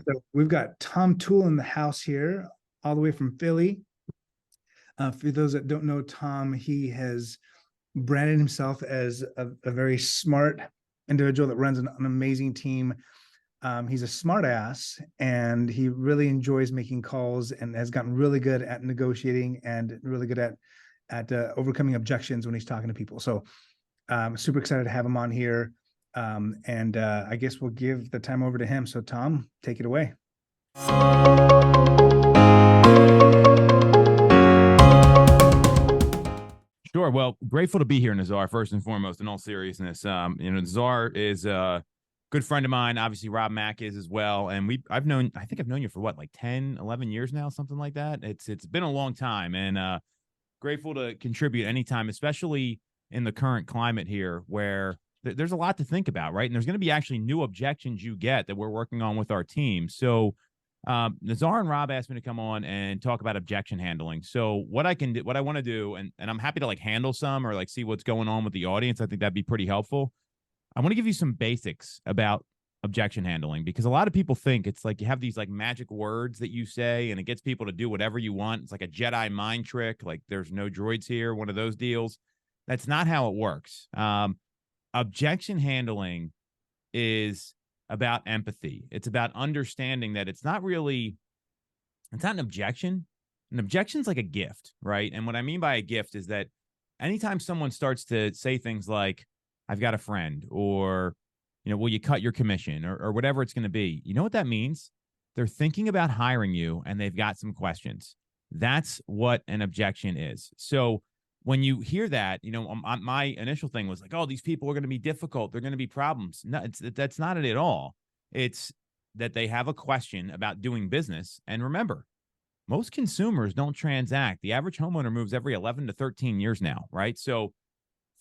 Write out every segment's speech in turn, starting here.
So we've got Tom Toole in the house here, all the way from Philly. For those that don't know Tom, he has branded himself as a very smart individual that runs an amazing team. He's a smart ass, and he really enjoys making calls and has gotten really good at negotiating and really good at overcoming objections when he's talking to people. So super excited to have him on here. And I guess we'll give the time over to him. So Tom, take it away. Sure. Well, grateful to be here, Nazar, first and foremost, in all seriousness. Nazar is a good friend of mine. Obviously, Rob Mack is as well. And I think I've known you for what, like 10, 11 years now, something like that. It's been a long time, and grateful to contribute anytime, especially in the current climate here where there's a lot to think about, right? And there's going to be actually new objections you get that we're working on with our team. So Nazar and Rob asked me to come on and talk about objection handling. So what I want to do, and I'm happy to like handle some or like see what's going on with the audience. I think that'd be pretty helpful. I want to give you some basics about objection handling, because a lot of people think it's like you have these like magic words that you say and it gets people to do whatever you want. It's like a Jedi mind trick. Like there's no droids here, one of those deals. That's not how it works. Objection handling is about empathy. It's about understanding that it's not an objection. An objection's like a gift, right? And what I mean by a gift is that anytime someone starts to say things like, I've got a friend, or, will you cut your commission, or whatever it's going to be, you know what that means? They're thinking about hiring you and they've got some questions. That's what an objection is. So when you hear that, my initial thing was like, oh, these people are going to be difficult. They're going to be problems. No, that's not it at all. It's that they have a question about doing business. And remember, most consumers don't transact. The average homeowner moves every 11 to 13 years now, right? So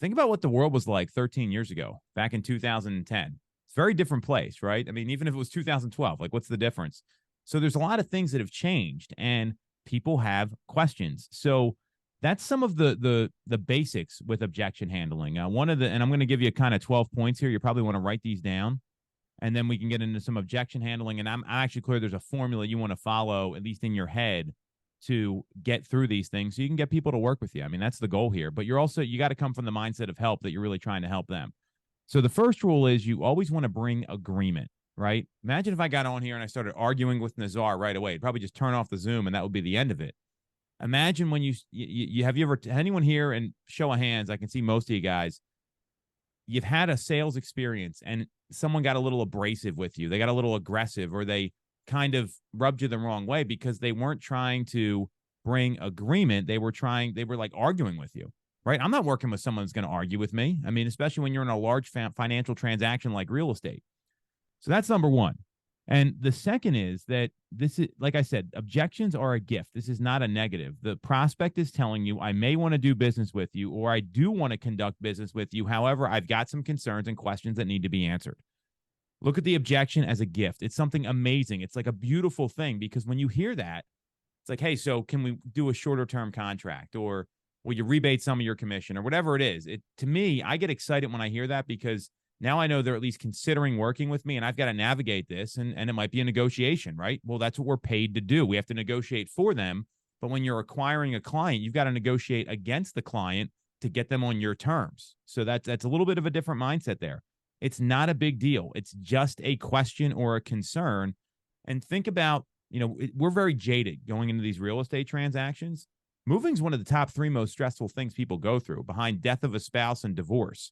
think about what the world was like 13 years ago, back in 2010. It's a very different place, right? I mean, even if it was 2012, like what's the difference? So there's a lot of things that have changed and people have questions. So that's some of the basics with objection handling. And I'm going to give you kind of 12 points here. You probably want to write these down, and then we can get into some objection handling. And I'm actually clear there's a formula you want to follow, at least in your head, to get through these things so you can get people to work with you. I mean, that's the goal here. But you got to come from the mindset of help, that you're really trying to help them. So the first rule is you always want to bring agreement, right? Imagine if I got on here and I started arguing with Nazar right away. It'd probably just turn off the Zoom and that would be the end of it. Imagine when anyone here, and show of hands, I can see most of you guys, you've had a sales experience and someone got a little abrasive with you. They got a little aggressive, or they kind of rubbed you the wrong way because they weren't trying to bring agreement. They were like arguing with you, right? I'm not working with someone who's going to argue with me. I mean, especially when you're in a large financial transaction like real estate. So that's number one. And the second is that this is, like I said, objections are a gift. This is not a negative. The prospect is telling you, I may want to do business with you, or I do want to conduct business with you. However, I've got some concerns and questions that need to be answered. Look at the objection as a gift. It's something amazing. It's like a beautiful thing, because when you hear that, it's like, hey, so can we do a shorter term contract, or will you rebate some of your commission, or whatever it is? To me, I get excited when I hear that, because now I know they're at least considering working with me, and I've got to navigate this, and it might be a negotiation, right? Well, that's what we're paid to do. We have to negotiate for them. But when you're acquiring a client, you've got to negotiate against the client to get them on your terms. So that's a little bit of a different mindset there. It's not a big deal. It's just a question or a concern. And think about, we're very jaded going into these real estate transactions. Moving is one of the top 3 most stressful things people go through, behind death of a spouse and divorce,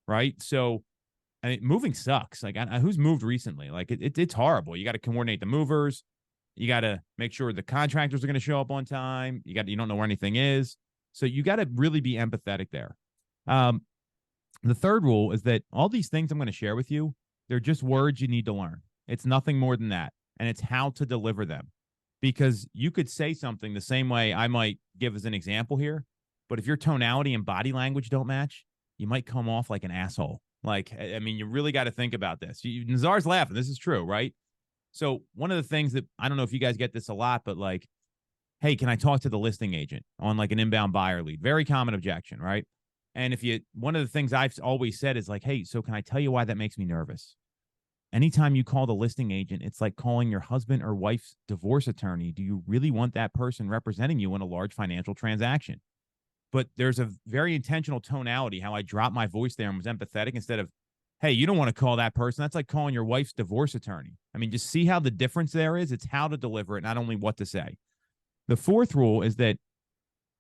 right? So I mean, moving sucks. Like, who's moved recently? Like, it's horrible. You got to coordinate the movers. You got to make sure the contractors are going to show up on time. You don't know where anything is. So you got to really be empathetic there. The third rule is that all these things I'm going to share with you, they're just words you need to learn. It's nothing more than that. And it's how to deliver them. Because you could say something the same way I might give as an example here, but if your tonality and body language don't match, you might come off like an asshole. Like, I mean, you really got to think about this. Nazar's laughing. This is true, right? So one of the things that, I don't know if you guys get this a lot, but like, hey, can I talk to the listing agent on like an inbound buyer lead? Very common objection, right? And one of the things I've always said is like, hey, so can I tell you why that makes me nervous? Anytime you call the listing agent, it's like calling your husband or wife's divorce attorney. Do you really want that person representing you in a large financial transaction? But there's a very intentional tonality, how I dropped my voice there and was empathetic instead of, hey, you don't want to call that person. That's like calling your wife's divorce attorney. I mean, just see how the difference there is. It's how to deliver it, not only what to say. The fourth rule is that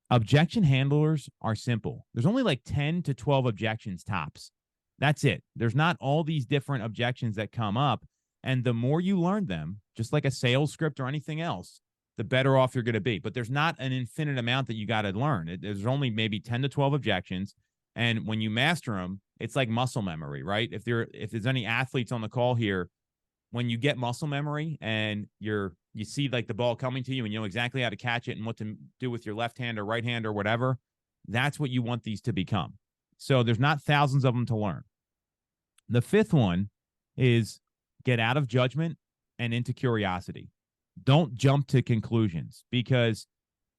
objection handlers are simple. There's only like 10 to 12 objections tops. That's it. There's not all these different objections that come up. And the more you learn them, just like a sales script or anything else, the better off you're going to be. But there's not an infinite amount that you got to learn. There's only maybe 10 to 12 objections. And when you master them, it's like muscle memory, right? If there's any athletes on the call here, when you get muscle memory and you see like the ball coming to you and you know exactly how to catch it and what to do with your left hand or right hand or whatever, that's what you want these to become. So there's not thousands of them to learn. The fifth one is get out of judgment and into curiosity. Don't jump to conclusions, because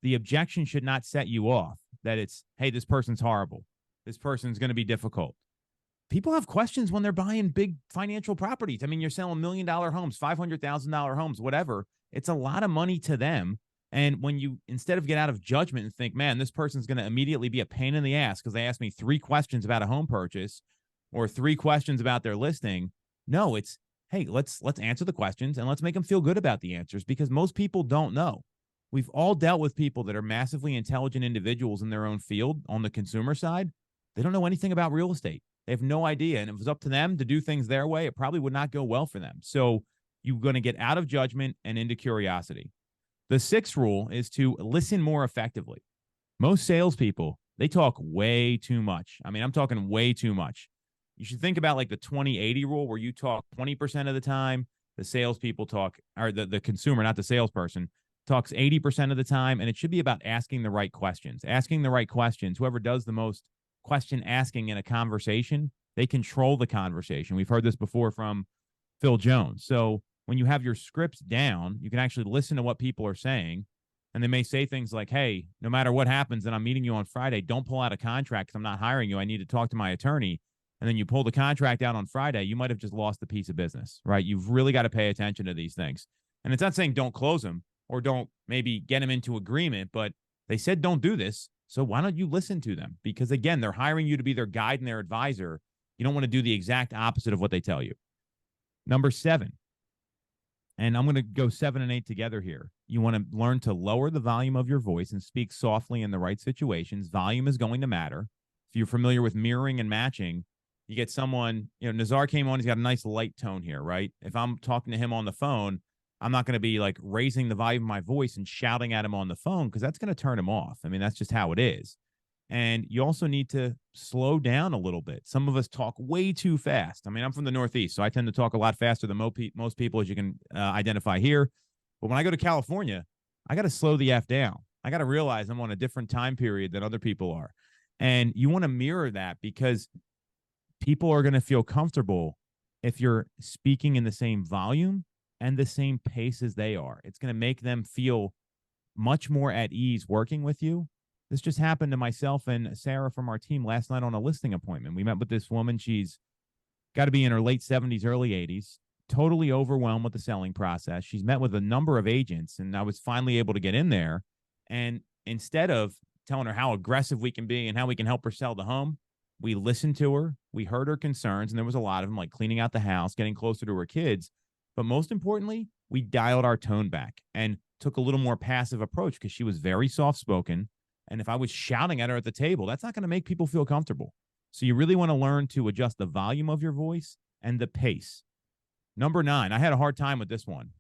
the objection should not set you off that it's, hey, this person's horrible. This person's going to be difficult. People have questions when they're buying big financial properties. I mean, you're selling $1 million homes, $500,000 homes, whatever. It's a lot of money to them. And when you, instead of get out of judgment and think, man, this person's going to immediately be a pain in the ass because they asked me 3 questions about a home purchase or 3 questions about their listing. No, it's, hey, let's answer the questions and let's make them feel good about the answers, because most people don't know. We've all dealt with people that are massively intelligent individuals in their own field on the consumer side. They don't know anything about real estate. They have no idea. And if it was up to them to do things their way, it probably would not go well for them. So you're going to get out of judgment and into curiosity. The 6th rule is to listen more effectively. Most salespeople, they talk way too much. I mean, I'm talking way too much. You should think about like the 20-80 rule, where you talk 20% of the time, the salespeople talk, or the consumer, not the salesperson, talks 80% of the time. And it should be about asking the right questions. Asking the right questions. Whoever does the most question asking in a conversation, they control the conversation. We've heard this before from Phil Jones. So when you have your scripts down, you can actually listen to what people are saying. And they may say things like, hey, no matter what happens, and I'm meeting you on Friday, don't pull out a contract because I'm not hiring you. I need to talk to my attorney. And then you pull the contract out on Friday, you might have just lost a piece of business, right? You've really got to pay attention to these things. And it's not saying don't close them or don't maybe get them into agreement, but they said don't do this. So why don't you listen to them? Because again, they're hiring you to be their guide and their advisor. You don't want to do the exact opposite of what they tell you. Number 7, and I'm going to go 7 and 8 together here. You want to learn to lower the volume of your voice and speak softly in the right situations. Volume is going to matter. If you're familiar with mirroring and matching, you get someone, you know, Nazar came on, he's got a nice light tone here, right? If I'm talking to him on the phone, I'm not going to be like raising the volume of my voice and shouting at him on the phone, because that's going to turn him off. I mean, that's just how it is. And you also need to slow down a little bit. Some of us talk way too fast. I mean, I'm from the Northeast, so I tend to talk a lot faster than most people, as you can identify here. But when I go to California, I got to slow the F down. I got to realize I'm on a different time period than other people are. And you want to mirror that, because people are going to feel comfortable if you're speaking in the same volume and the same pace as they are. It's going to make them feel much more at ease working with you. This just happened to myself and Sarah from our team last night on a listing appointment. We met with this woman. She's got to be in her late 70s, early 80s, totally overwhelmed with the selling process. She's met with a number of agents, and I was finally able to get in there. And instead of telling her how aggressive we can be and how we can help her sell the home, we listened to her. We heard her concerns, and there was a lot of them, like cleaning out the house, getting closer to her kids. But most importantly, we dialed our tone back and took a little more passive approach, because she was very soft-spoken. And if I was shouting at her at the table, that's not going to make people feel comfortable. So you really want to learn to adjust the volume of your voice and the pace. Number 9, I had a hard time with this one.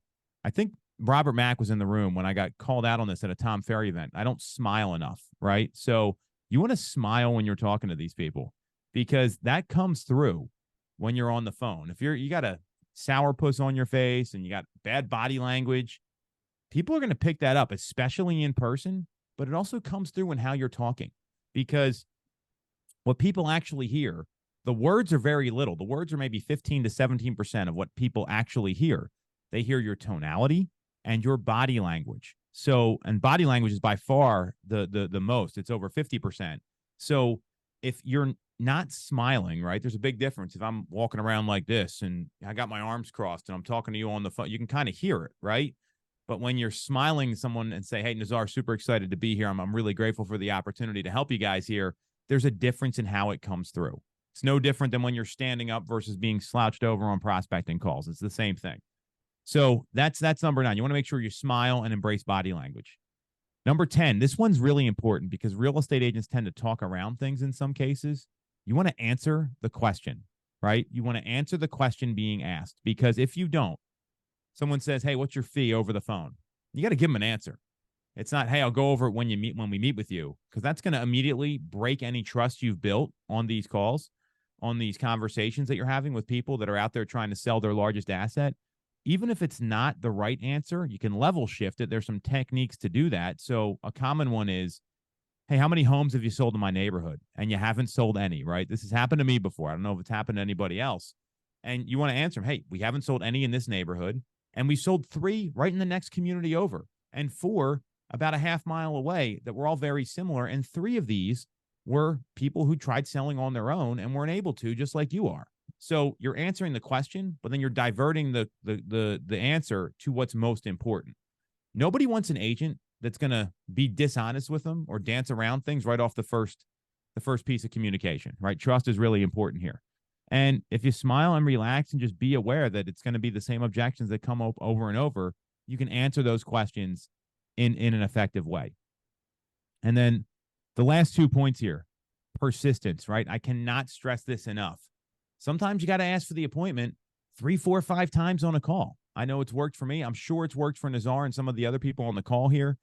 I think Robert Mack was in the room when I got called out on this at a Tom Ferry event. I don't smile enough, right? So you want to smile when you're talking to these people, because that comes through when you're on the phone. If you got a sourpuss on your face and you got bad body language, people are going to pick that up, especially in person. But it also comes through in how you're talking, because what people actually hear, the words are very little. The words are maybe 15 to 17% of what people actually hear. They hear your tonality and your body language. So, and body language is by far the most. It's over 50%. So if you're not smiling, right? There's a big difference. If I'm walking around like this and I got my arms crossed and I'm talking to you on the phone, you can kind of hear it, right? But when you're smiling to someone and say, "Hey, Nazar, super excited to be here. I'm really grateful for the opportunity to help you guys here," there's a difference in how it comes through. It's no different than when you're standing up versus being slouched over on prospecting calls. It's the same thing. So that's number 9. You want to make sure you smile and embrace body language. Number 10, this one's really important because real estate agents tend to talk around things in some cases. You want to answer the question, right? You want to answer the question being asked, because if you don't, someone says, "Hey, what's your fee?" over the phone. You got to give them an answer. It's not, "Hey, I'll go over it when we meet with you," because that's going to immediately break any trust you've built on these calls, on these conversations that you're having with people that are out there trying to sell their largest asset. Even if it's not the right answer, you can level shift it. There's some techniques to do that. So a common one is, "Hey, how many homes have you sold in my neighborhood?" And you haven't sold any, right? This has happened to me before. I don't know if it's happened to anybody else. And you want to answer them, "Hey, we haven't sold any in this neighborhood. And we sold 3 right in the next community over, and 4 about a half mile away that were all very similar. And 3 of these were people who tried selling on their own and weren't able to, just like you are." So you're answering the question, but then you're diverting the answer to what's most important. Nobody wants an agent that's going to be dishonest with them or dance around things right off the first piece of communication, right? Trust is really important here. And if you smile and relax and just be aware that it's going to be the same objections that come up over and over, you can answer those questions in an effective way. And then the last 2 points here, persistence, right? I cannot stress this enough. Sometimes you got to ask for the appointment 3, 4, 5 times on a call. I know it's worked for me. I'm sure it's worked for Nazar and some of the other people on the call here.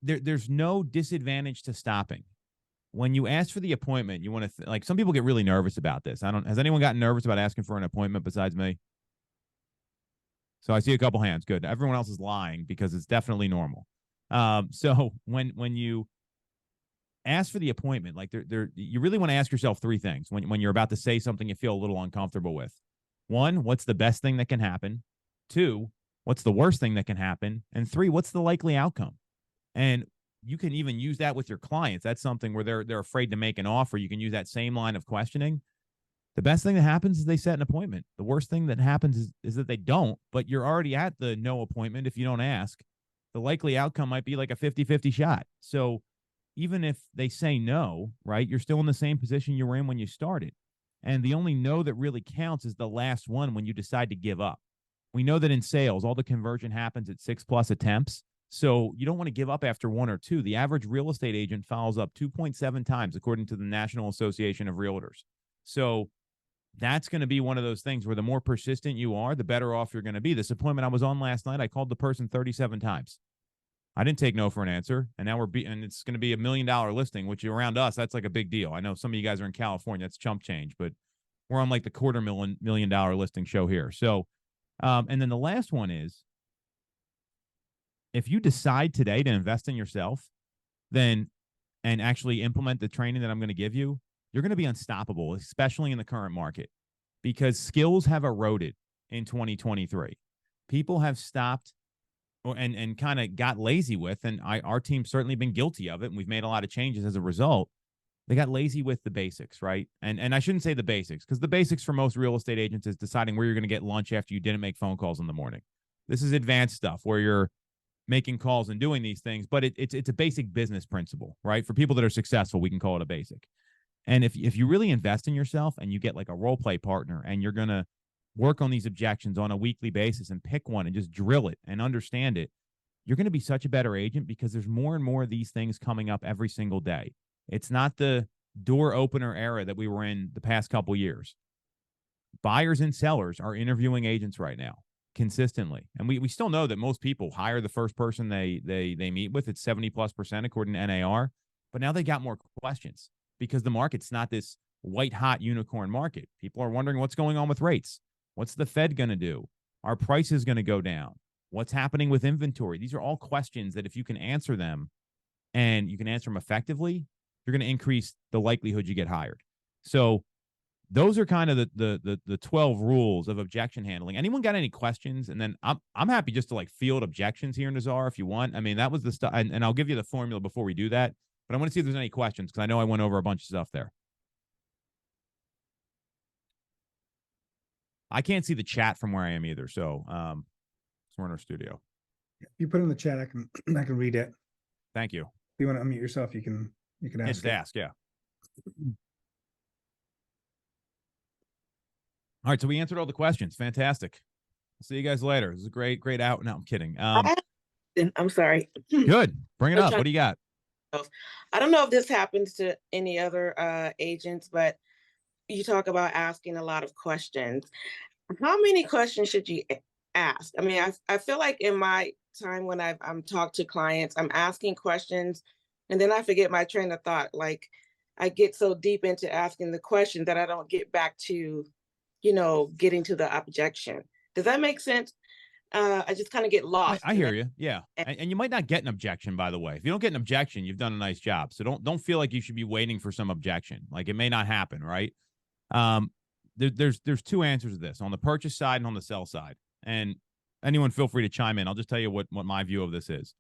There's no disadvantage to stopping. When you ask for the appointment, you want to like, some people get really nervous about this. Has anyone gotten nervous about asking for an appointment besides me? So I see a couple hands. Good. Everyone else is lying because it's definitely normal. So when you ask for the appointment, like you really want to ask yourself 3 things when you're about to say something you feel a little uncomfortable with. 1, what's the best thing that can happen? 2, what's the worst thing that can happen? And 3, what's the likely outcome? And you can even use that with your clients. That's something where they're afraid to make an offer. You can use that same line of questioning. The best thing that happens is they set an appointment. The worst thing that happens is that they don't, but you're already at the no appointment if you don't ask. The likely outcome might be like a 50-50 shot. So even if they say no, right, you're still in the same position you were in when you started. And the only no that really counts is the last one when you decide to give up. We know that in sales, all the conversion happens at 6+ attempts. So you don't want to give up after 1 or 2. The average real estate agent follows up 2.7 times, according to the National Association of Realtors. So that's going to be one of those things where the more persistent you are, the better off you're going to be. This appointment I was on last night, I called the person 37 times. I didn't take no for an answer. And now and it's going to be $1 million listing, which around us, that's like a big deal. I know some of you guys are in California. That's chump change, but we're on like the $250,000 listing show here. So, and then the last one is, if you decide today to invest in yourself, then, and actually implement the training that I'm going to give you, you're going to be unstoppable, especially in the current market, because skills have eroded in 2023. People have stopped and kind of got lazy with, and our team's certainly been guilty of it, and we've made a lot of changes as a result. They got lazy with the basics, right? And I shouldn't say the basics, because the basics for most real estate agents is deciding where you're going to get lunch after you didn't make phone calls in the morning. This is advanced stuff where you're making calls and doing these things, but it's a basic business principle, right? For people that are successful, we can call it a basic. And if you really invest in yourself and you get like a role play partner and you're going to work on these objections on a weekly basis and pick one and just drill it and understand it, you're going to be such a better agent, because there's more and more of these things coming up every single day. It's not the door opener era that we were in the past couple years. Buyers and sellers are interviewing agents right now consistently. And we still know that most people hire the first person they meet with. It's 70+% according to NAR. But now they got more questions because the market's not this white hot unicorn market. People are wondering what's going on with rates. What's the Fed going to do? Are prices going to go down? What's happening with inventory? These are all questions that if you can answer them and you can answer them effectively, you're going to increase the likelihood you get hired. So those are kind of the 12 rules of objection handling. Anyone got any questions? And then I'm happy just to like field objections here, Nazar, if you want. I mean, that was the stuff, and I'll give you the formula before we do that. But I want to see if there's any questions because I know I went over a bunch of stuff there. I can't see the chat from where I am either. So we're in our studio. You put it in the chat, I can read it. Thank you. If you want to unmute yourself, you can ask. Just ask, yeah. All right, so we answered all the questions. Fantastic. I'll see you guys later. This is a great out. No, I'm kidding. I'm sorry. Good. Bring it up. What do you got? I don't know if this happens to any other agents, but you talk about asking a lot of questions. How many questions should you ask? I mean, I feel like in my time when I'm talked to clients, I'm asking questions and then I forget my train of thought. Like I get so deep into asking the question that I don't get back to, getting to the objection. Does that make sense? I just kind of get lost. I hear you. Yeah. And you might not get an objection, by the way. If you don't get an objection, you've done a nice job. So don't feel like you should be waiting for some objection. Like it may not happen, right? There's two answers to this, on the purchase side and on the sell side. And anyone feel free to chime in. I'll just tell you what my view of this is.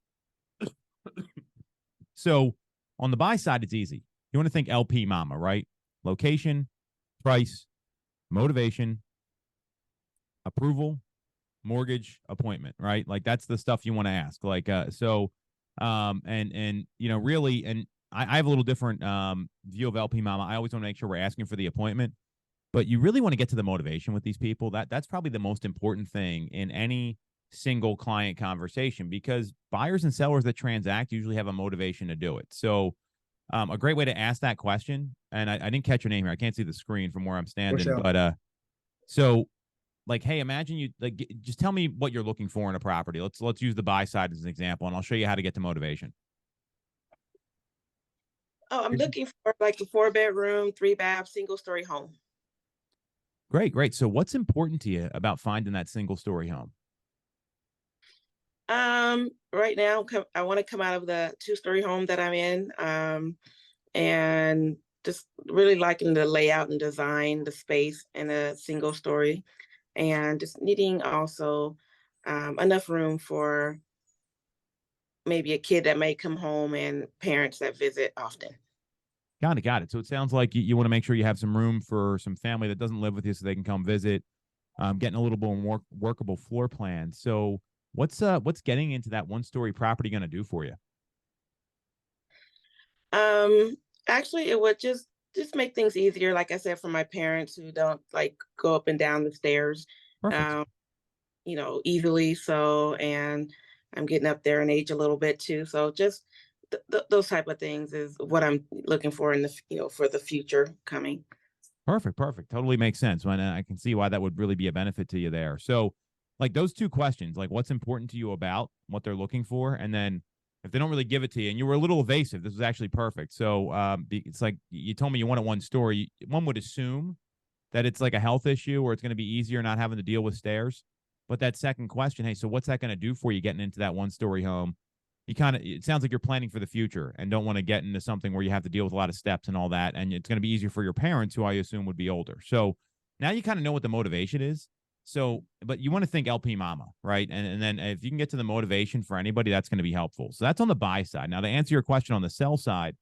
So on the buy side, it's easy. You want to think LP mama, right? Location, price, motivation, approval, mortgage, appointment, right? Like that's the stuff you want to ask. Like really, and I have a little different view of LP mama. I always want to make sure we're asking for the appointment, but you really want to get to the motivation with these people. That's probably the most important thing in any single client conversation, because buyers and sellers that transact usually have a motivation to do it. So a great way to ask that question, and I didn't catch your name here. I can't see the screen from where I'm standing, but so like, hey, imagine you just tell me what you're looking for in a property. Let's use the buy side as an example, and I'll show you how to get to motivation. Oh, I'm looking for like a 4-bedroom, 3-bath, single-story home. Great. So what's important to you about finding that single-story home? Right now, I want to come out of the 2-story home that I'm in, and just really liking the layout and design, the space in a single story, and just needing also enough room for maybe a kid that may come home and parents that visit often. Got it. So it sounds like you want to make sure you have some room for some family that doesn't live with you so they can come visit, getting a little bit more workable floor plan. So what's getting into that 1-story property going to do for you? Actually, it would just make things easier. Like I said, for my parents who don't like go up and down the stairs, easily. So, and I'm getting up there in age a little bit too. So just those type of things is what I'm looking for in the, for the future coming. Perfect. Totally makes sense. And I can see why that would really be a benefit to you there. So like those two questions, like what's important to you about what they're looking for, and then if they don't really give it to you, and you were a little evasive, this was actually perfect. So it's like you told me you wanted 1 story. One would assume that it's like a health issue or it's going to be easier not having to deal with stairs. But that second question, hey, so what's that going to do for you getting into that 1-story home? It sounds like you're planning for the future and don't want to get into something where you have to deal with a lot of steps and all that. And it's going to be easier for your parents, who I assume would be older. So now you kind of know what the motivation is. So, but you want to think LP mama, right? And then if you can get to the motivation for anybody, that's going to be helpful. So that's on the buy side. Now, to answer your question on the sell side,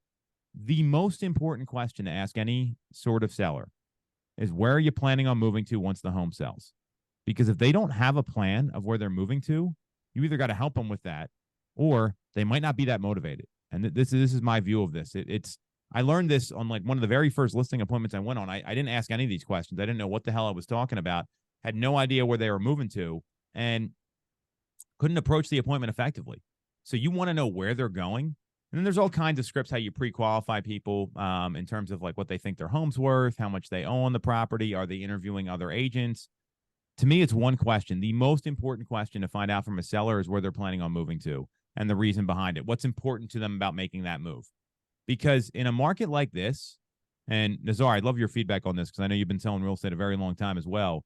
the most important question to ask any sort of seller is, where are you planning on moving to once the home sells? Because if they don't have a plan of where they're moving to, you either got to help them with that, or they might not be that motivated. And this is my view of this. I learned this on like one of the very first listing appointments I went on. I didn't ask any of these questions. I didn't know what the hell I was talking about. Had no idea where they were moving to, and couldn't approach the appointment effectively. So you want to know where they're going. And then there's all kinds of scripts how you pre-qualify people in terms of like what they think their home's worth, how much they own the property, are they interviewing other agents? To me, it's one question. The most important question to find out from a seller is where they're planning on moving to and the reason behind it. What's important to them about making that move? Because in a market like this, and Nazar, I'd love your feedback on this because I know you've been selling real estate a very long time as well.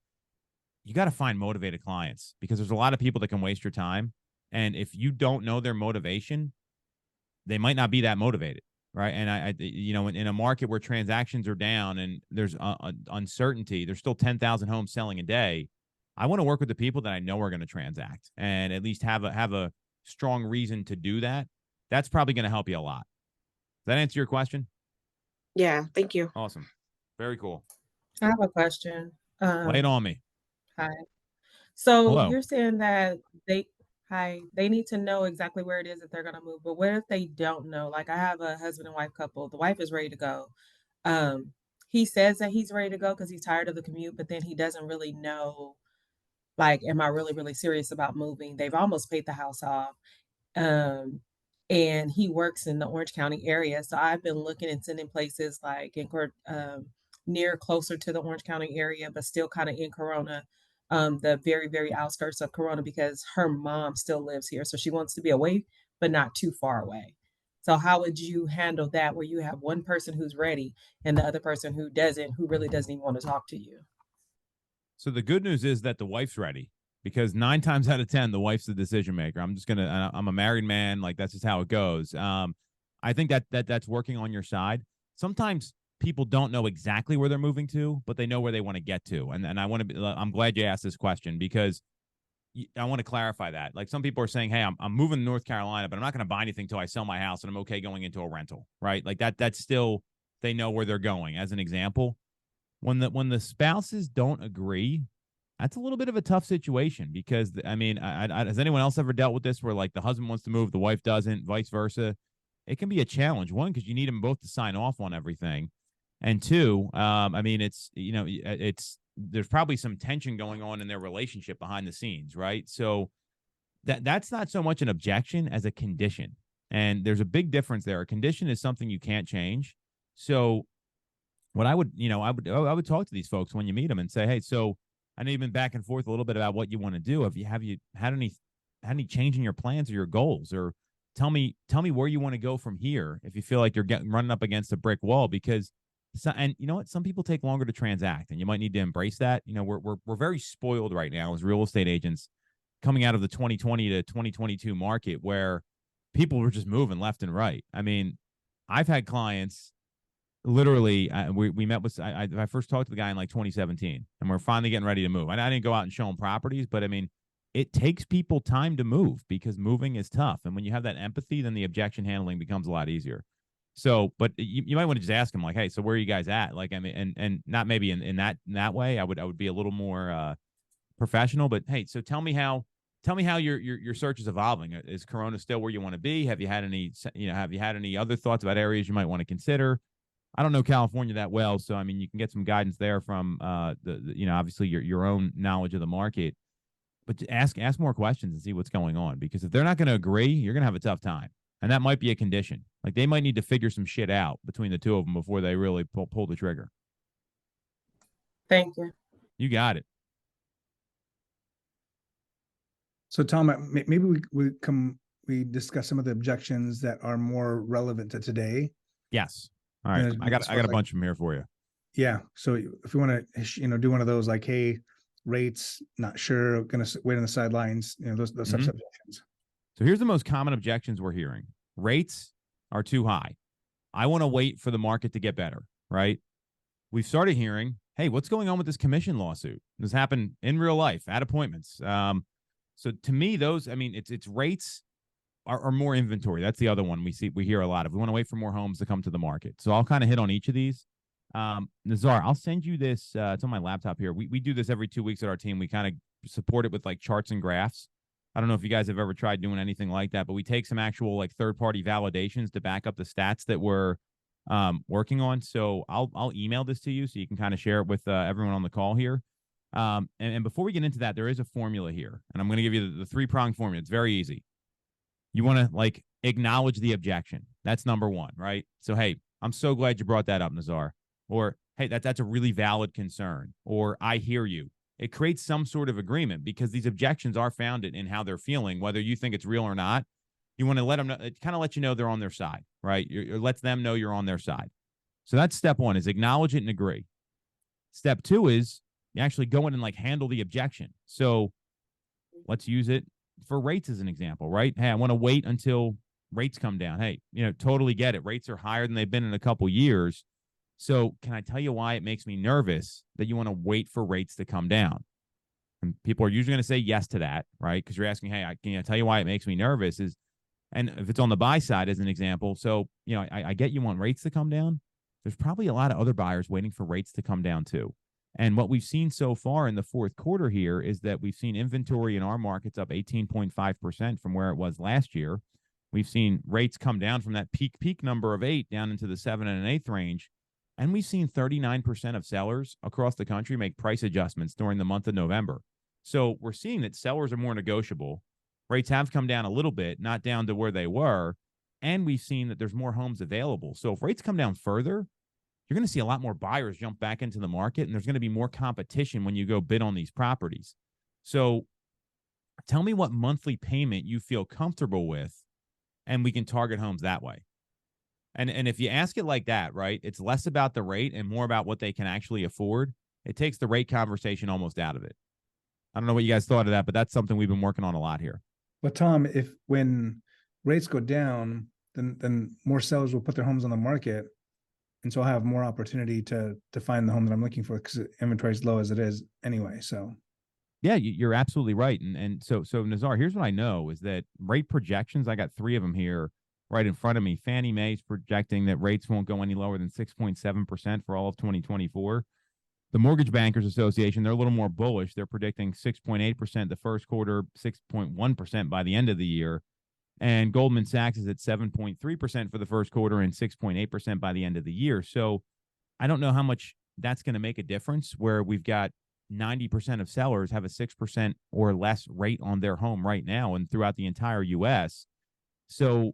You got to find motivated clients, because there's a lot of people that can waste your time. And if you don't know their motivation, they might not be that motivated, right? And in a market where transactions are down and there's uncertainty, there's still 10,000 homes selling a day. I want to work with the people that I know are going to transact and at least have a strong reason to do that. That's probably going to help you a lot. that answer your question? Yeah, thank you. Awesome. Very cool. I have a question. Lay it on me. Hi. So Hello. you're saying that they need to know exactly where it is that they're gonna move, but what if they don't know? Like I have a husband and wife couple. The wife is ready to go. Um, he says that he's ready to go because he's tired of the commute, but then he doesn't really know, like, am I really, really serious about moving? They've almost paid the house off. Um, and he works in the Orange County area. So I've been looking and sending places like near closer to the Orange County area, but still kind of in Corona, the very, very outskirts of Corona, because her mom still lives here. So she wants to be away, but not too far away. So how would you handle that where you have one person who's ready and the other person who doesn't, who really doesn't even want to talk to you? So the good news is that the wife's ready, because 9 times out of 10, the wife's the decision maker. I'm a married man. Like, that's just how it goes. I think that's working on your side. Sometimes people don't know exactly where they're moving to, but they know where they want to get to. And I'm glad you asked this question, because I want to clarify that. Like, some people are saying, hey, I'm moving to North Carolina, but I'm not going to buy anything till I sell my house and I'm okay going into a rental, right? Like that's still, they know where they're going. As an example, when the spouses don't agree, that's a little bit of a tough situation, because I mean, has anyone else ever dealt with this where like the husband wants to move, the wife doesn't, vice versa? It can be a challenge. One, because you need them both to sign off on everything, and two, I mean, it's there's probably some tension going on in their relationship behind the scenes, right? So that's not so much an objection as a condition, and there's a big difference there. A condition is something you can't change. So what I would talk to these folks when you meet them and say, hey, so I know you've been back and forth a little bit about what you want to do. Have you had any change in your plans or your goals? Or tell me where you want to go from here if you feel like you're running up against a brick wall. Because and you know what, some people take longer to transact, and you might need to embrace that. You know, we're very spoiled right now as real estate agents, coming out of the 2020 to 2022 market, where people were just moving left and right. I mean, I've had clients. Literally, we met with, I first talked to the guy in like 2017, and we're finally getting ready to move. And I didn't go out and show him properties, but I mean, it takes people time to move, because moving is tough. And when you have that empathy, then the objection handling becomes a lot easier. So, but you might want to just ask him like, hey, so where are you guys at? Like, I mean, and not maybe in that way. I would be a little more professional, but hey, so tell me how your search is evolving. Is Corona still where you want to be? Have you had any other thoughts about areas you might want to consider? I don't know California that well, so I mean, you can get some guidance there from obviously your own knowledge of the market, but ask more questions and see what's going on, because if they're not going to agree, you're going to have a tough time, and that might be a condition. Like, they might need to figure some shit out between the two of them before they really pull the trigger. Thank you. You got it. So Tom, maybe we discuss some of the objections that are more relevant to today. Yes. All right. I got a bunch from here for you. Yeah. So if we want to, do one of those, like, hey, rates, not sure, going to wait on the sidelines, those types of objections. So here's the most common objections we're hearing. Rates are too high. I want to wait for the market to get better, right? We've started hearing, hey, what's going on with this commission lawsuit? This happened in real life at appointments. So to me, those, I mean, it's rates are more inventory. That's the other one we hear a lot of. We want to wait for more homes to come to the market. So I'll kind of hit on each of these. Nazar, I'll send you this. It's on my laptop here. We do this every 2 weeks at our team. We kind of support it with like charts and graphs. I don't know if you guys have ever tried doing anything like that, but we take some actual like third-party validations to back up the stats that we're working on. So I'll email this to you so you can kind of share it with everyone on the call here. And before we get into that, there is a formula here, and I'm going to give you the 3-pronged formula. It's very easy. You want to like acknowledge the objection. That's number one, right? So, hey, I'm so glad you brought that up, Nazar. Or, hey, that's a really valid concern. Or, I hear you. It creates some sort of agreement, because these objections are founded in how they're feeling, whether you think it's real or not. You want to let them know, it kind of lets you know they're on their side, right? It lets them know you're on their side. So that's step one, is acknowledge it and agree. Step two is you actually go in and like handle the objection. So let's use it for rates as an example, right? Hey, I want to wait until rates come down. Hey, totally get it. Rates are higher than they've been in a couple years. So can I tell you why it makes me nervous that you want to wait for rates to come down? And people are usually going to say yes to that, right? Because you're asking, hey, can I tell you why it makes me nervous? Is And if it's on the buy side, as an example, so, you know, I get you want rates to come down. There's probably a lot of other buyers waiting for rates to come down too. And what we've seen so far in the fourth quarter here is that we've seen inventory in our markets up 18.5% from where it was last year. We've seen rates come down from that peak number of 8 down into the 7 1/8 range. And we've seen 39% of sellers across the country make price adjustments during the month of November. So we're seeing that sellers are more negotiable. Rates have come down a little bit, not down to where they were. And we've seen that there's more homes available. So if rates come down further, you're going to see a lot more buyers jump back into the market, and there's going to be more competition when you go bid on these properties. So tell me what monthly payment you feel comfortable with, and we can target homes that way. And if you ask it like that, right, it's less about the rate and more about what they can actually afford. It takes the rate conversation almost out of it. I don't know what you guys thought of that, but that's something we've been working on a lot here. But Tom, if when rates go down, then more sellers will put their homes on the market, and so I'll have more opportunity to find the home that I'm looking for because inventory is low as it is anyway. So yeah, you're absolutely right. And so Nazar, here's what I know is that rate projections, I got 3 of them here right in front of me. Fannie Mae's projecting that rates won't go any lower than 6.7% for all of 2024. The Mortgage Bankers Association, they're a little more bullish. They're predicting 6.8% the first quarter, 6.1% by the end of the year. And Goldman Sachs is at 7.3% for the first quarter and 6.8% by the end of the year. So I don't know how much that's going to make a difference where we've got 90% of sellers have a 6% or less rate on their home right now and throughout the entire U.S. So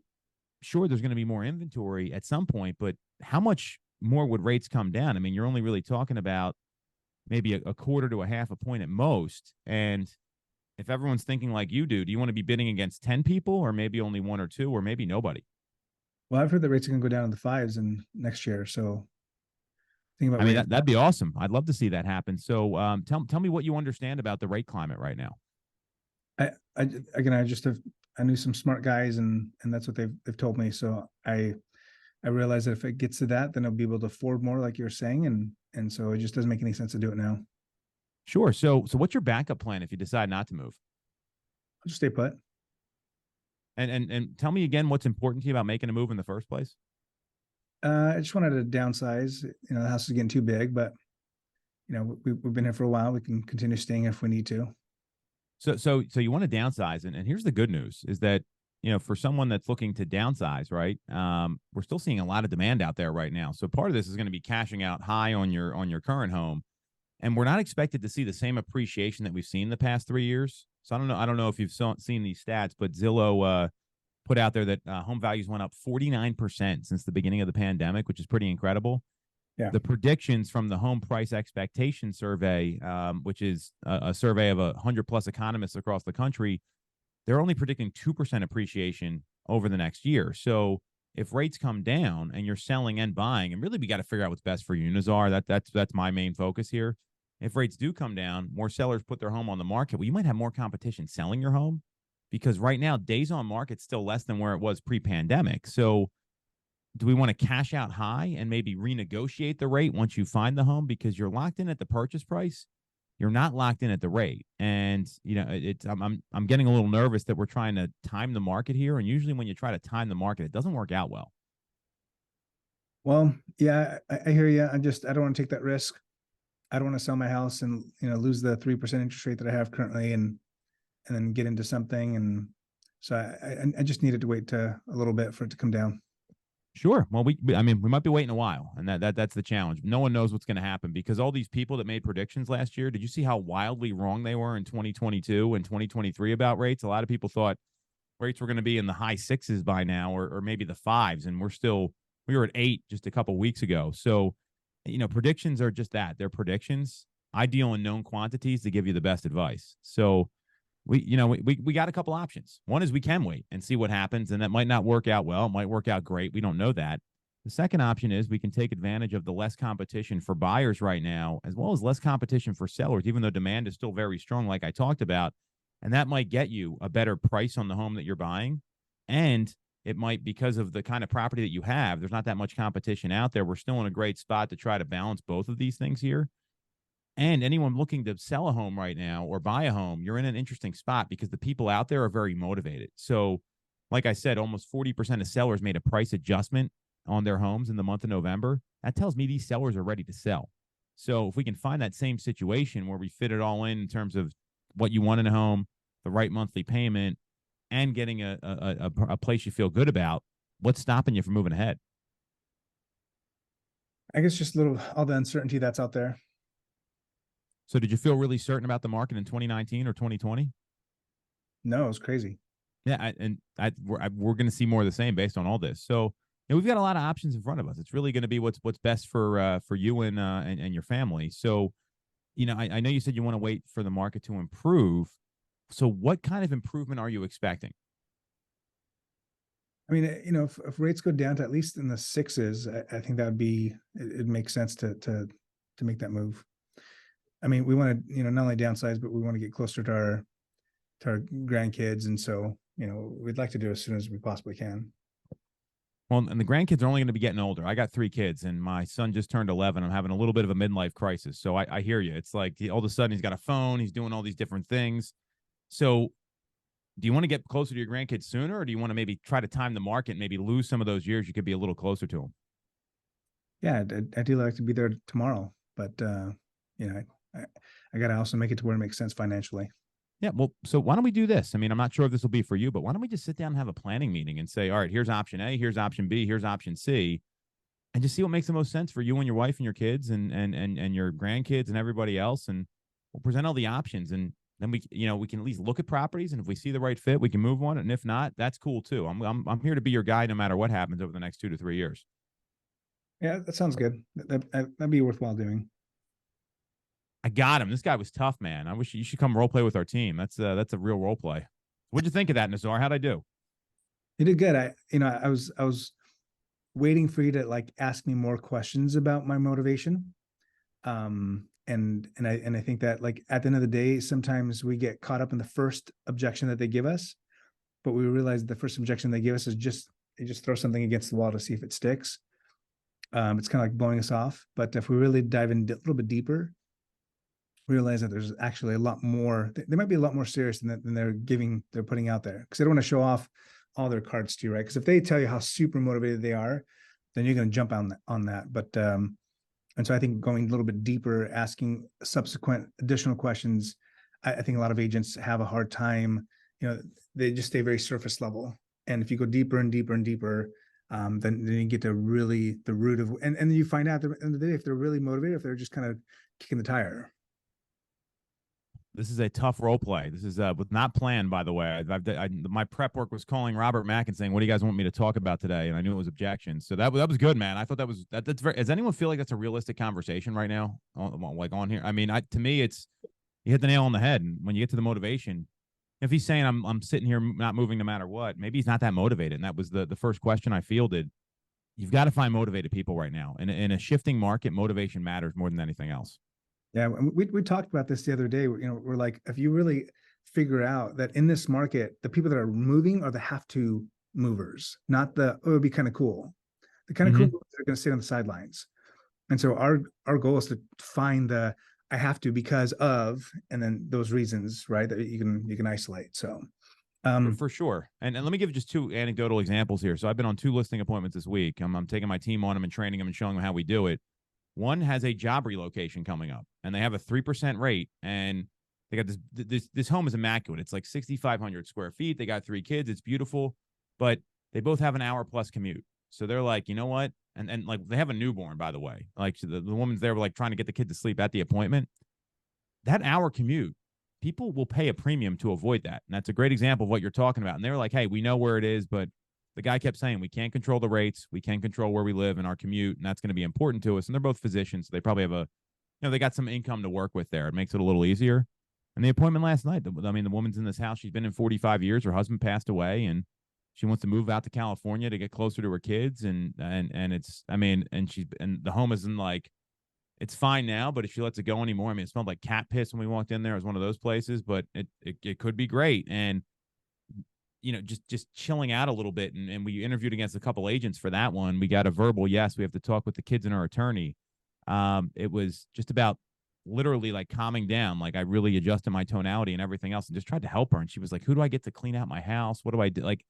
sure, there's going to be more inventory at some point, but how much more would rates come down? I mean, you're only really talking about maybe a quarter to a half a point at most. And if everyone's thinking like you do you want to be bidding against 10 people or maybe only 1 or 2 or maybe nobody? well, I've heard that rates are going to go down in the 5s in next year. So think about I mean, that'd be awesome. I'd love to see that happen. So tell me what you understand about the rate climate right now. I knew some smart guys and that's what they've told me. So I realize that if it gets to that, then I'll be able to afford more, like you're saying. And so it just doesn't make any sense to do it now. Sure. So what's your backup plan if you decide not to move? I'll just stay put. And tell me again what's important to you about making a move in the first place. I just wanted to downsize. You know, the house is getting too big, but you know, we've been here for a while. We can continue staying if we need to. So you want to downsize, and here's the good news is that, you know, for someone that's looking to downsize, right? We're still seeing a lot of demand out there right now. So part of this is going to be cashing out high on your current home, and we're not expected to see the same appreciation that we've seen the past 3 years. So I don't know if you've seen these stats, but Zillow put out there that home values went up 49% since the beginning of the pandemic, which is pretty incredible. Yeah. The predictions from the Home Price Expectation Survey, which is a survey of 100+ economists across the country, they're only predicting 2% appreciation over the next year. So if rates come down and you're selling and buying, and really we got to figure out what's best for you, Nazar. That's my main focus here. If rates do come down, more sellers put their home on the market. Well, you might have more competition selling your home because right now days on market's still less than where it was pre-pandemic. So do we want to cash out high and maybe renegotiate the rate once you find the home because you're locked in at the purchase price? You're not locked in at the rate. And, you know, I'm getting a little nervous that we're trying to time the market here. And usually when you try to time the market, it doesn't work out well. Well, yeah, I hear you. I don't want to take that risk. I don't want to sell my house and, you know, lose the 3% interest rate that I have currently and then get into something. And so I just needed to wait a little bit for it to come down. Sure. Well, we might be waiting a while, and that's the challenge. No one knows what's going to happen because all these people that made predictions last year, did you see how wildly wrong they were in 2022 and 2023 about rates? A lot of people thought rates were going to be in the high 6s by now, or maybe the 5s, and we were at 8 just a couple weeks ago. So, you know, predictions are just that. They're predictions. I deal in known quantities to give you the best advice. So we got a couple options. One is we can wait and see what happens, and that might not work out well. It might work out great. We don't know that. The second option is we can take advantage of the less competition for buyers right now, as well as less competition for sellers, even though demand is still very strong, like I talked about. And that might get you a better price on the home that you're buying. And it might, because of the kind of property that you have, there's not that much competition out there. We're still in a great spot to try to balance both of these things here. And anyone looking to sell a home right now or buy a home, you're in an interesting spot because the people out there are very motivated. So like I said, almost 40% of sellers made a price adjustment on their homes in the month of November. That tells me these sellers are ready to sell. So if we can find that same situation where we fit it all in terms of what you want in a home, the right monthly payment, and getting a place you feel good about, what's stopping you from moving ahead? I guess just all the uncertainty that's out there. So did you feel really certain about the market in 2019 or 2020? No, it was crazy. Yeah, we're going to see more of the same based on all this. So we've got a lot of options in front of us. It's really going to be what's best for you and your family. So, I know you said you want to wait for the market to improve. So what kind of improvement are you expecting? I mean, if rates go down to at least in the sixes, I think that would be, it makes sense to make that move. I mean, we want to, not only downsize, but we want to get closer to our grandkids. And so, we'd like to do it as soon as we possibly can. Well, and the grandkids are only going to be getting older. I got 3 kids, and my son just turned 11. I'm having a little bit of a midlife crisis. So I hear you. It's like all of a sudden he's got a phone. He's doing all these different things. So do you want to get closer to your grandkids sooner, or do you want to maybe try to time the market, maybe lose some of those years you could be a little closer to them? Yeah, I do like to be there tomorrow, but I got to also make it to where it makes sense financially. Yeah, well, so why don't we do this? I mean, I'm not sure if this will be for you, but why don't we just sit down and have a planning meeting and say, all right, here's option A, here's option B, here's option C, and just see what makes the most sense for you and your wife and your kids and your grandkids and everybody else, and we'll present all the options, and then we can at least look at properties, and if we see the right fit, we can move on, and if not, that's cool too. I'm here to be your guy no matter what happens over the next 2 to 3 years. Yeah, that sounds good. That'd be worthwhile doing. I got him. This guy was tough, man. I wish you should come role play with our team. That's a real role play. What'd you think of that, Nazar? How'd I do? You did good. I was waiting for you to like ask me more questions about my motivation. And I think that like at the end of the day, sometimes we get caught up in the first objection that they give us, but we realize the first objection they give us is they just throw something against the wall to see if it sticks. It's kind of like blowing us off. But if we really dive in a little bit deeper, realize that there's actually a lot more. They might be a lot more serious than they're putting out there, because they don't want to show off all their cards to you, right? Because if they tell you how super motivated they are, then you're going to jump on that. But and so I think going a little bit deeper, asking subsequent additional questions, I think a lot of agents have a hard time. They just stay very surface level. And if you go deeper and deeper and deeper, then you get to really the root of, and then you find out at the end of the day if they're really motivated, if they're just kind of kicking the tire. This is a tough role play. This is not planned, by the way. My prep work was calling Robert Mack and saying, "What do you guys want me to talk about today?" And I knew it was objections. So that was good, man. I thought that's very. Does anyone feel like that's a realistic conversation right now, on here? I mean, to me, it's you hit the nail on the head. And when you get to the motivation, if he's saying I'm sitting here not moving no matter what, maybe he's not that motivated. And that was the first question I fielded. You've got to find motivated people right now. In a shifting market, motivation matters more than anything else. Yeah, we talked about this the other day. We're like, if you really figure out that in this market, the people that are moving are the have to movers, not the, it would be kind of cool. The kind of cool movers are going to sit on the sidelines. And so our goal is to find the I have to because of, and then those reasons, right, that you can isolate. So for sure. And let me give just 2 anecdotal examples here. So I've been on 2 listing appointments this week. I'm taking my team on them and training them and showing them how we do it. One has a job relocation coming up, and they have a 3% rate, and they got this home is immaculate. It's like 6,500 square feet. They got 3 kids. It's beautiful, but they both have an hour plus commute. So they're like, you know what? And like they have a newborn, by the way. Like so the woman's there like trying to get the kid to sleep at the appointment. That hour commute, people will pay a premium to avoid that. And that's a great example of what you're talking about. And they're like, hey, we know where it is, but the guy kept saying, we can't control the rates. We can't control where we live and our commute. And that's going to be important to us. And they're both physicians. So they probably have they got some income to work with there. It makes it a little easier. And the appointment last night, the woman's in this house. She's been in 45 years. Her husband passed away and she wants to move out to California to get closer to her kids. And it's, and the home isn't like, it's fine now, but if she lets it go anymore, it smelled like cat piss when we walked in there. It was one of those places, but it could be great. And just chilling out a little bit. And we interviewed against a couple agents for that one. We got a verbal yes. We have to talk with the kids and our attorney. It was just about literally like calming down. Like I really adjusted my tonality and everything else and just tried to help her. And she was like, who do I get to clean out my house? What do I do? Like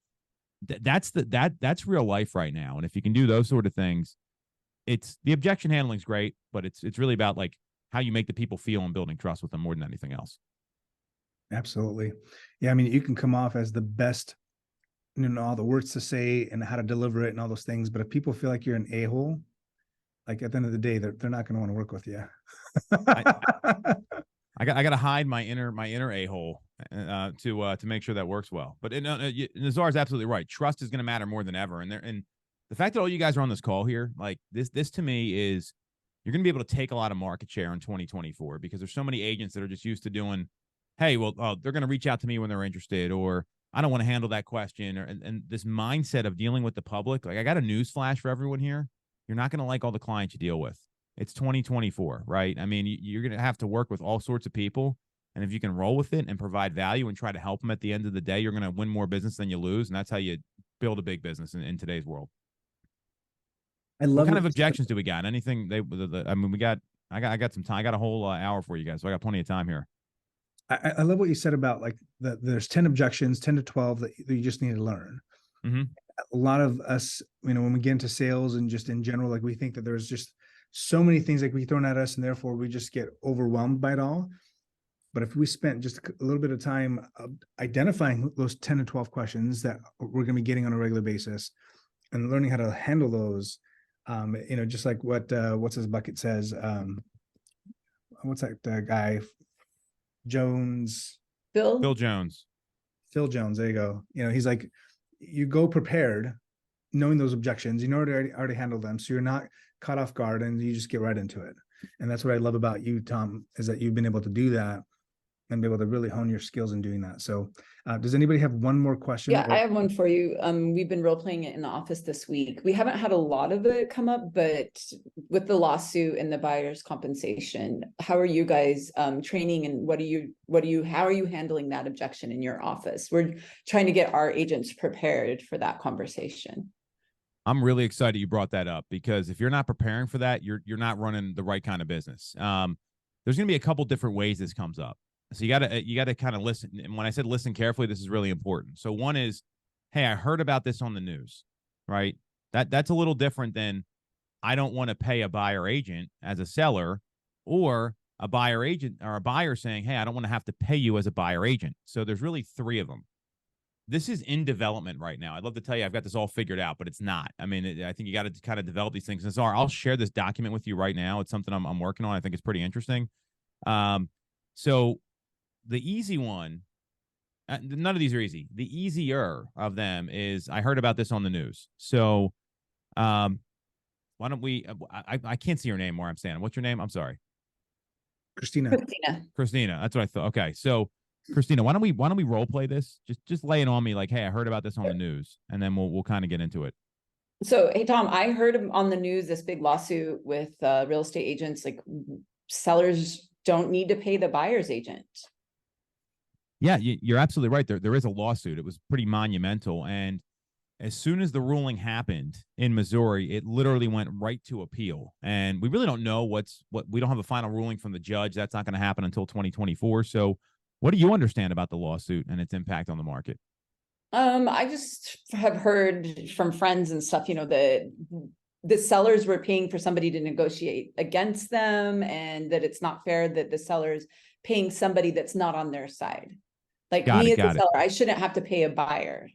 that's real life right now. And if you can do those sort of things, it's the objection handling is great, but it's really about like how you make the people feel and building trust with them more than anything else. Absolutely. Yeah. I mean, you can come off as the best, all the words to say and how to deliver it and all those things. But if people feel like you're an a-hole, like at the end of the day, they're not going to want to work with you. I got to hide my inner a-hole to make sure that works well. But Nazar is absolutely right. Trust is going to matter more than ever. And the fact that all you guys are on this call here, like this to me is you're going to be able to take a lot of market share in 2024 because there's so many agents that are just used to doing, hey, well, they're going to reach out to me when they're interested, or I don't want to handle that question, and this mindset of dealing with the public. Like, I got a news flash for everyone here. You're not going to like all the clients you deal with. It's 2024, right? I mean, you're going to have to work with all sorts of people. And if you can roll with it and provide value and try to help them at the end of the day, you're going to win more business than you lose. And that's how you build a big business in today's world. I love what kind of objections do we got? Anything I mean, I got some time. I got a whole hour for you guys. So I got plenty of time here. I love what you said about like there's 10 objections, 10 to 12 that you just need to learn. Mm-hmm. A lot of us, when we get into sales and just in general, like we think that there's just so many things that we thrown at us and therefore we just get overwhelmed by it all. But if we spent just a little bit of time identifying those 10 to 12 questions that we're going to be getting on a regular basis and learning how to handle those, just like what's his bucket says, what's that guy? Jones. Phil Jones. Phil Jones. There you go. He's like, you go prepared, knowing those objections, already handled them. So you're not caught off guard and you just get right into it. And that's what I love about you, Tom, is that you've been able to do that and be able to really hone your skills in doing that. So does anybody have one more question? Yeah, I have one for you. We've been role playing it in the office this week. We haven't had a lot of it come up, but with the lawsuit and the buyer's compensation, how are you guys training, and how are you handling that objection in your office? We're trying to get our agents prepared for that conversation. I'm really excited you brought that up, because if you're not preparing for that, you're not running the right kind of business. There's going to be a couple different ways this comes up. So you gotta kind of listen. And when I said listen carefully, this is really important. So one is, hey, I heard about this on the news, right? That's a little different than I don't want to pay a buyer agent as a seller, or a buyer agent or a buyer saying, hey, I don't want to have to pay you as a buyer agent. So there's really three of them. This is in development right now. I'd love to tell you I've got this all figured out, but it's not. I mean, I think you got to kind of develop these things. And so I'll share this document with you right now. It's something I'm working on. I think it's pretty interesting. So the easy one, none of these are easy. The easier of them is, I heard about this on the news. So why don't we, I can't see your name where I'm standing. What's your name? I'm sorry. Christina. That's what I thought. Okay. So Christina, why don't we role play this? Just lay it on me like, hey, I heard about this on the news, and then we'll kind of get into it. So, hey, Tom, I heard on the news this big lawsuit with real estate agents, like sellers don't need to pay the buyer's agent. Yeah, you're absolutely right. There is a lawsuit. It was pretty monumental. And as soon as the ruling happened in Missouri, it literally went right to appeal. And we really don't know what we don't have a final ruling from the judge. That's not going to happen until 2024. So what do you understand about the lawsuit and its impact on the market? I just have heard from friends and stuff, that the sellers were paying for somebody to negotiate against them, and that it's not fair that the seller's paying somebody that's not on their side. Like me as a seller, I shouldn't have to pay a buyer.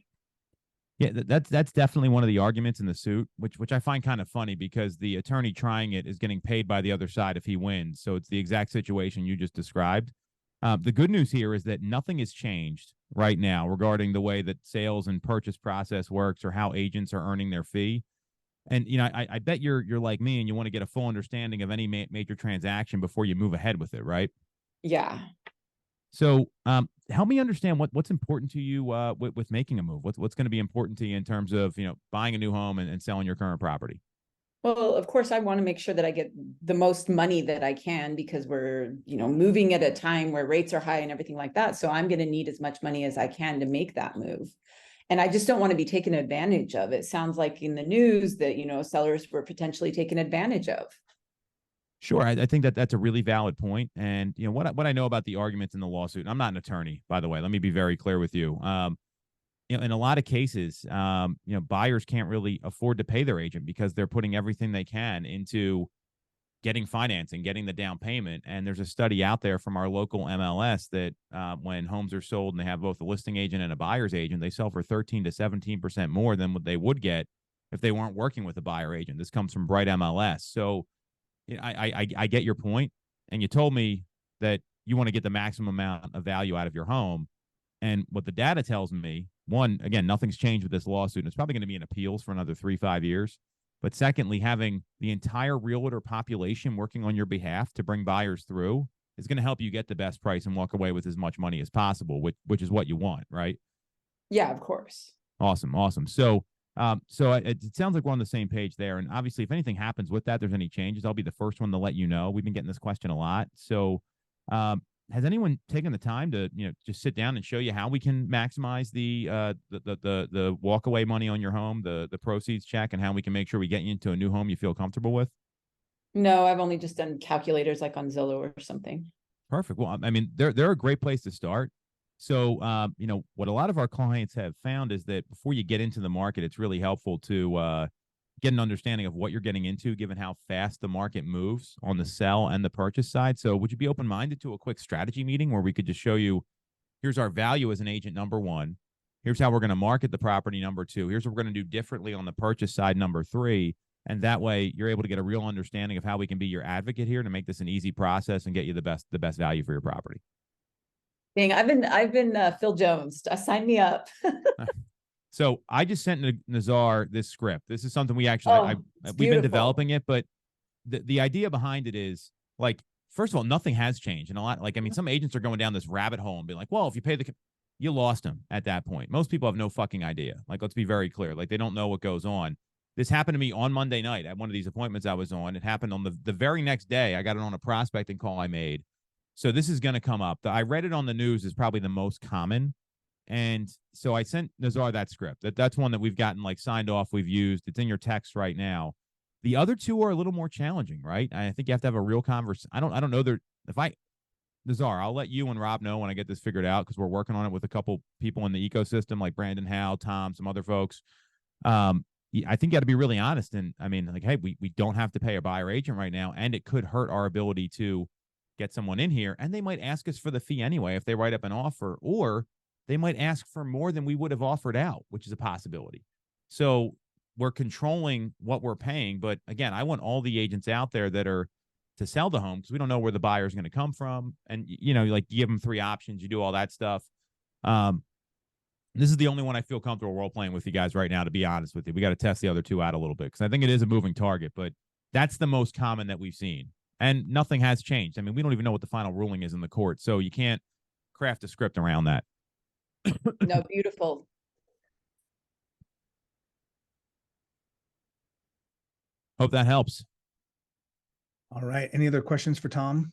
Yeah, that's definitely one of the arguments in the suit, which I find kind of funny, because the attorney trying it is getting paid by the other side if he wins. So it's the exact situation you just described. The good news here is that nothing has changed right now regarding the way that sales and purchase process works, or how agents are earning their fee. And I bet you're like me, and you want to get a full understanding of any major transaction before you move ahead with it, right? Yeah. So help me understand what's important to you with making a move. What's going to be important to you in terms of buying a new home and selling your current property? Well, of course, I want to make sure that I get the most money that I can, because we're moving at a time where rates are high and everything like that. So I'm going to need as much money as I can to make that move. And I just don't want to be taken advantage of. It sounds like in the news that sellers were potentially taken advantage of. Sure. I think that's a really valid point. And what I know about the arguments in the lawsuit, and I'm not an attorney, by the way, let me be very clear with you. you know, in a lot of cases, you know, buyers can't really afford to pay their agent because they're putting everything they can into getting financing, getting the down payment. And there's a study out there from our local MLS that when homes are sold and they have both a listing agent and a buyer's agent, they sell for 13 to 17% more than what they would get if they weren't working with a buyer agent. This comes from Bright MLS. So you know, I get your point, and you told me that you want to get the maximum amount of value out of your home. And what the data tells me, one, again, nothing's changed with this lawsuit, and it's probably going to be in appeals for another 3-5 years. But secondly, having the entire realtor population working on your behalf to bring buyers through is going to help you get the best price and walk away with as much money as possible, which is what you want, right? Yeah, of course. Awesome. So it sounds like we're on the same page there. And obviously, if anything happens with that, there's any changes, I'll be the first one to let you know. We've been getting this question a lot. So has anyone taken the time to, you know, just sit down and show you how we can maximize the walkaway money on your home, the proceeds check, and how we can make sure we get you into a new home you feel comfortable with? No, I've only just done calculators like on Zillow or something. Perfect. Well, I mean, they're a great place to start. So, you know, what a lot of our clients have found is that before you get into the market, it's really helpful to get an understanding of what you're getting into, given how fast the market moves on the sell and the purchase side. So would you be open-minded to a quick strategy meeting where we could just show you, here's our value as an agent, number one. Here's how we're going to market the property, number two. Here's what we're going to do differently on the purchase side, number three. And that way you're able to get a real understanding of how we can be your advocate here to make this an easy process and get you the best value for your property. Dang, I've been Phil Jones. Sign me up. So I just sent Nazar this script. This is something we actually, we've been developing it, but the idea behind it is, like, first of all, nothing has changed. And a lot, like, I mean, some agents are going down this rabbit hole and being like, well, if you pay you lost them at that point. Most people have no fucking idea. Like, let's be very clear. Like, they don't know what goes on. This happened to me on Monday night at one of these appointments I was on. It happened on the very next day. I got it on a prospecting call I made. So this is going to come up. I read it on the news is probably the most common. And so I sent Nazar that script. That's one that we've gotten like signed off. We've used. It's in your text right now. The other two are a little more challenging, right? I think you have to have a real conversation. I don't know that Nazar, I'll let you and Rob know when I get this figured out, because we're working on it with a couple people in the ecosystem like Brandon Howe, Tom, some other folks. I think you got to be really honest. And I mean, like, hey, we don't have to pay a buyer agent right now, and it could hurt our ability to get someone in here. And they might ask us for the fee anyway if they write up an offer, or they might ask for more than we would have offered out, which is a possibility. So we're controlling what we're paying. But again, I want all the agents out there that are to sell the home, because we don't know where the buyer is going to come from. And, you know, like, you give them 3 options, you do all that stuff. This is the only one I feel comfortable role playing with you guys right now, to be honest with you. We got to test the other 2 out a little bit, because I think it is a moving target, but that's the most common that we've seen. And nothing has changed. I mean, we don't even know what the final ruling is in the court, so you can't craft a script around that. No, beautiful. Hope that helps. All right. Any other questions for Tom?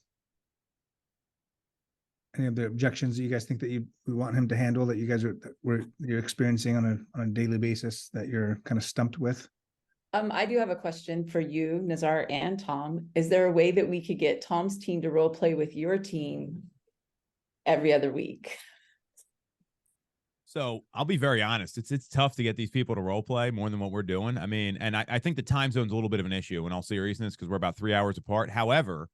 Any of the objections that you guys think that we want him to handle, that you guys you're experiencing on a daily basis, that you're kind of stumped with? I do have a question for you, Nazar and Tom. Is there a way that we could get Tom's team to role play with your team every other week? So I'll be very honest. It's tough to get these people to role play more than what we're doing. I mean, and I think the time zone's a little bit of an issue in all seriousness, because we're about 3 hours apart. However,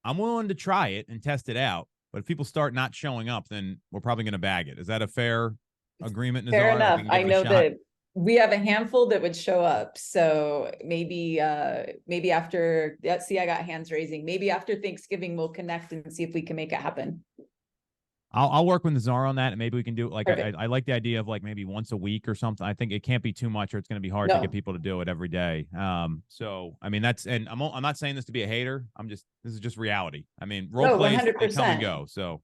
I'm willing to try it and test it out. But if people start not showing up, then we're probably going to bag it. Is that a fair agreement, Nazar? Fair enough. I know that we have a handful that would show up. So maybe after, let's see, I got hands raising. Maybe after Thanksgiving, we'll connect and see if we can make it happen. I'll work with Nazar on that, and maybe we can do it. Like, I like the idea of like maybe once a week or something. I think it can't be too much, or it's going to be hard to get people to do it every day. So I mean, and I'm not saying this to be a hater. This is just reality. I mean, role plays, they come and go. So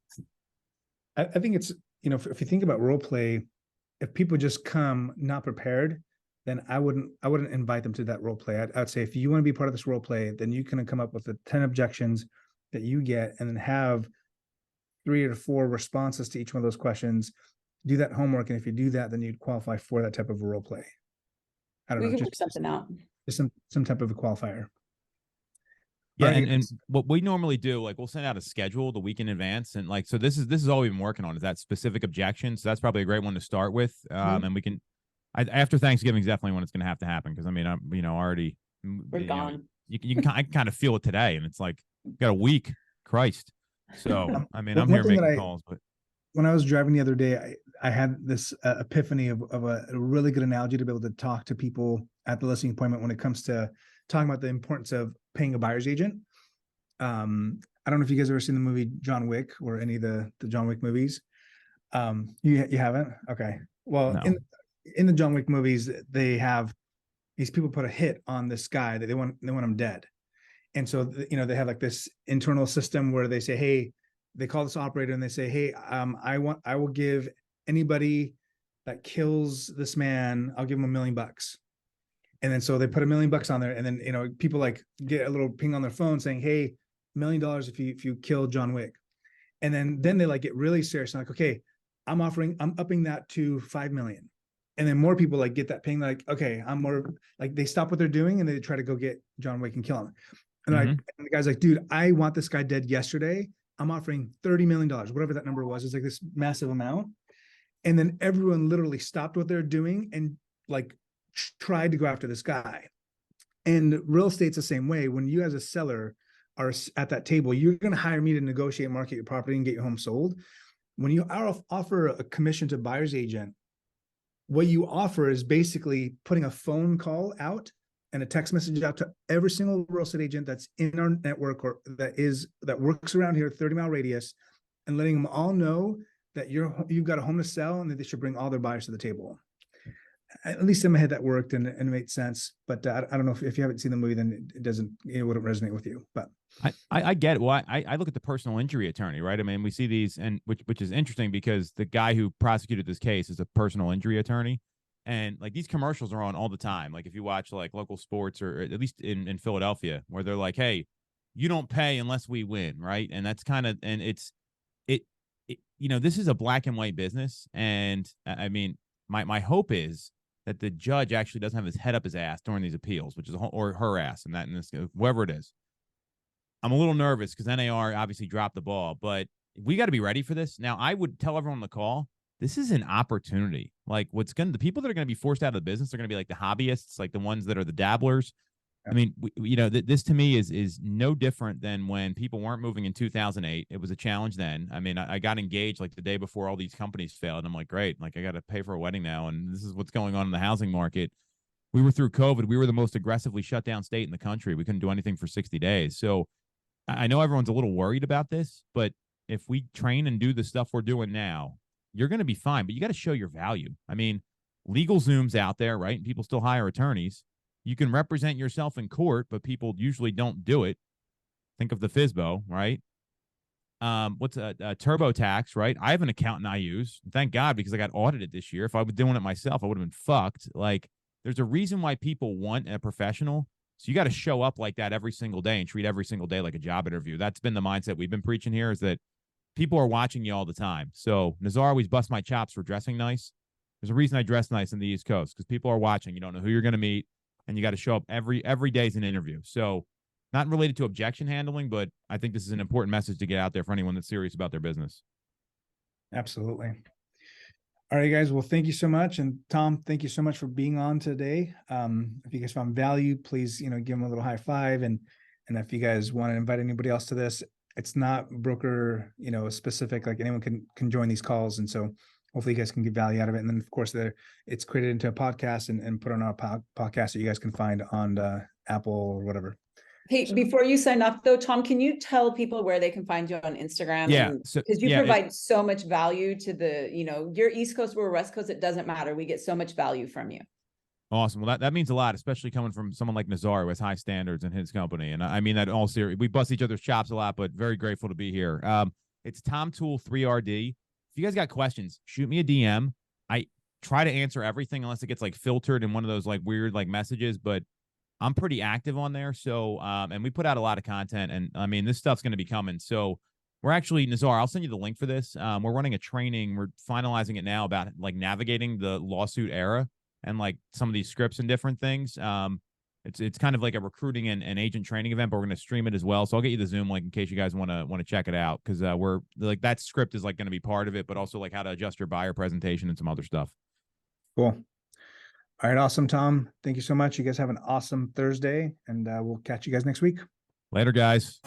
I think it's, you know, if you think about role play, if people just come not prepared, then I wouldn't invite them to that role play. I'd say, if you want to be part of this role play, then you can come up with the 10 objections that you get, and then have 3 or 4 responses to each one of those questions. Do that homework, and if you do that, then you'd qualify for that type of a role play. I don't know, We can work something out. Just some type of a qualifier. Yeah, All right, and guys. what we normally do, like we'll send out a schedule the week in advance, and like so this is all we've been working on is that specific objection. So that's probably a great one to start with. And we can after Thanksgiving is definitely when it's going to have to happen because I mean I'm already We're gone. I can kind of feel it today, and it's like got a week, Christ. So I mean I'm One here thing that making calls, but when I was driving the other day, I had this epiphany of a really good analogy to be able to talk to people at the listing appointment when it comes to talking about the importance of paying a buyer's agent. I don't know if you guys have ever seen the movie John Wick or any of the John Wick movies. You haven't? Okay. Well, No. in the John Wick movies, they have these people put a hit on this guy that they want him dead. And so, they have like this internal system where they say, hey, they call this operator and they say, hey, I will give anybody that kills this man, I'll give him $1 million. And then so they put $1 million on there, and then people like get a little ping on their phone saying, hey, $1 million if you kill John Wick. And then they like get really serious and like, okay, I'm upping that to 5 million. And then more people like get that ping, like, okay, I'm more like, they stop what they're doing and they try to go get John Wick and kill him. And like, and the guy's like, dude, I want this guy dead yesterday. I'm offering $30 million, whatever that number was. It's like this massive amount. And then everyone literally stopped what they're doing and like tried to go after this guy. And real estate's the same way. When you as a seller are at that table, you're going to hire me to negotiate, market your property, and get your home sold. When you offer a commission to buyer's agent, what you offer is basically putting a phone call out and a text message out to every single real estate agent that's in our network or that works around here, 30-mile radius, and letting them all know that you've got a home to sell and that they should bring all their buyers to the table. At least in my head that worked and it made sense. But I don't know if you haven't seen the movie, then it wouldn't resonate with you. But I get it. Well, I look at the personal injury attorney, right? I mean, we see these, and which is interesting because the guy who prosecuted this case is a personal injury attorney, and like these commercials are on all the time. Like if you watch like local sports or at least in Philadelphia, where they're like, "Hey, you don't pay unless we win," right? And that's kind of this is a black and white business, and I mean, my hope is that the judge actually doesn't have his head up his ass during these appeals, which is or her ass, and this whoever it is. I'm a little nervous because NAR obviously dropped the ball, but we got to be ready for this. Now, I would tell everyone on the call, this is an opportunity. Like the people that are going to be forced out of the business are going to be like the hobbyists, like the ones that are the dabblers. I mean, this to me is no different than when people weren't moving in 2008. It was a challenge then. I mean, I got engaged like the day before all these companies failed. I'm like, great, like I got to pay for a wedding now. And this is what's going on in the housing market. We were through COVID. We were the most aggressively shut down state in the country. We couldn't do anything for 60 days. So I know everyone's a little worried about this, but if we train and do the stuff we're doing now, you're going to be fine, but you got to show your value. I mean, LegalZoom's out there, right? And people still hire attorneys. You can represent yourself in court, but people usually don't do it. Think of the FSBO, right? What's a TurboTax, right? I have an accountant I use. Thank God, because I got audited this year. If I was doing it myself, I would have been fucked. Like, there's a reason why people want a professional. So you got to show up like that every single day and treat every single day like a job interview. That's been the mindset we've been preaching here, is that people are watching you all the time. So Nazar always busts my chops for dressing nice. There's a reason I dress nice in the East Coast, because people are watching. You don't know who you're going to meet, and you got to show up every day is an interview. So not related to objection handling, but I think this is an important message to get out there for anyone that's serious about their business. absolutely. All right, guys. Well, thank you so much. And Tom, thank you so much for being on today. If you guys found value, please, give them a little high five. And if you guys want to invite anybody else to this, it's not broker, specific, like anyone can join these calls. And so hopefully you guys can get value out of it. And then of course it's created into a podcast and put on our podcast that you guys can find on Apple or whatever. Hey, before you sign off though, Tom, can you tell people where they can find you on Instagram? Yeah. Because you provide so much value to you're East Coast, we're West Coast, it doesn't matter. We get so much value from you. Awesome. Well, that means a lot, especially coming from someone like Nazar who has high standards in his company. And I mean that all serious. We bust each other's chops a lot, but very grateful to be here. It's Tom Tool 3RD. If you guys got questions, shoot me a DM. I try to answer everything unless it gets like filtered in one of those like weird like messages, but I'm pretty active on there. So, and we put out a lot of content, and I mean, this stuff's going to be coming. So we're actually, Nazar, I'll send you the link for this. We're running a training. We're finalizing it now about like navigating the lawsuit era and like some of these scripts and different things. It's kind of like a recruiting and agent training event, but we're going to stream it as well. So I'll get you the Zoom link in case you guys want to check it out, because we're like, that script is like going to be part of it, but also like how to adjust your buyer presentation and some other stuff. Cool. All right. Awesome, Tom. Thank you so much. You guys have an awesome Thursday, and we'll catch you guys next week. Later, guys.